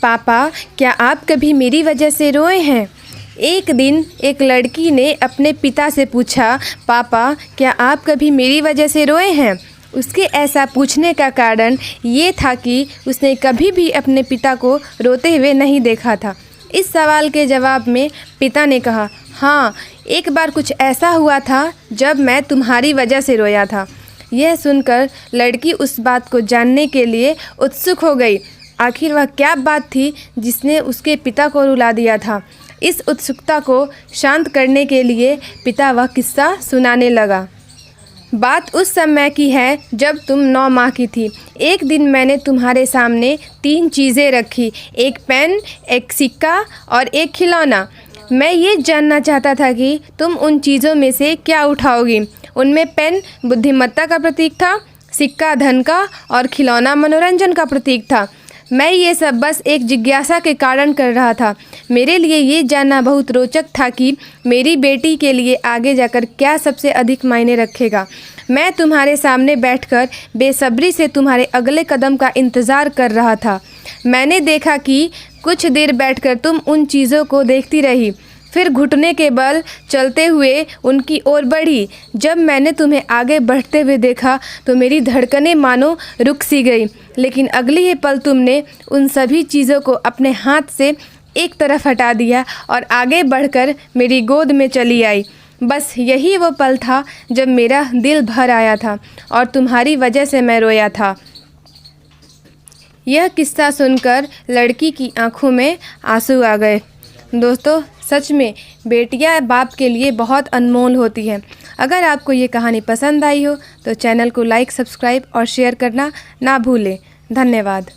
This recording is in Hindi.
पापा, क्या आप कभी मेरी वजह से रोए हैं? एक दिन एक लड़की ने अपने पिता से पूछा, पापा, क्या आप कभी मेरी वजह से रोए हैं? उसके ऐसा पूछने का कारण ये था कि उसने कभी भी अपने पिता को रोते हुए नहीं देखा था। इस सवाल के जवाब में पिता ने कहा, हाँ, एक बार कुछ ऐसा हुआ था जब मैं तुम्हारी वजह से रोया था। यह सुनकर लड़की उस बात को जानने के लिए उत्सुक हो गई। आखिर वह क्या बात थी जिसने उसके पिता को रुला दिया था? इस उत्सुकता को शांत करने के लिए पिता वह किस्सा सुनाने लगा। बात उस समय की है जब तुम 9 माह की थी। एक दिन मैंने तुम्हारे सामने 3 चीज़ें रखी, एक पेन, एक सिक्का और एक खिलौना। मैं ये जानना चाहता था कि तुम उन चीज़ों में से क्या उठाओगी। उनमें पेन बुद्धिमत्ता का प्रतीक था, सिक्का धन का और खिलौना मनोरंजन का प्रतीक था। मैं ये सब बस एक जिज्ञासा के कारण कर रहा था। मेरे लिए ये जानना बहुत रोचक था कि मेरी बेटी के लिए आगे जाकर क्या सबसे अधिक मायने रखेगा। मैं तुम्हारे सामने बैठकर बेसब्री से तुम्हारे अगले कदम का इंतज़ार कर रहा था। मैंने देखा कि कुछ देर बैठकर तुम उन चीज़ों को देखती रही, फिर घुटने के बल चलते हुए उनकी ओर बढ़ी। जब मैंने तुम्हें आगे बढ़ते हुए देखा तो मेरी धड़कनें मानो रुक सी गई, लेकिन अगले ही पल तुमने उन सभी चीज़ों को अपने हाथ से एक तरफ हटा दिया और आगे बढ़कर मेरी गोद में चली आई। बस यही वो पल था जब मेरा दिल भर आया था और तुम्हारी वजह से मैं रोया था। यह किस्सा सुनकर लड़की की आंखों में आंसू आ गए। दोस्तों, सच में बेटियां बाप के लिए बहुत अनमोल होती हैं। अगर आपको ये कहानी पसंद आई हो तो चैनल को लाइक, सब्सक्राइब और शेयर करना ना भूलें। धन्यवाद।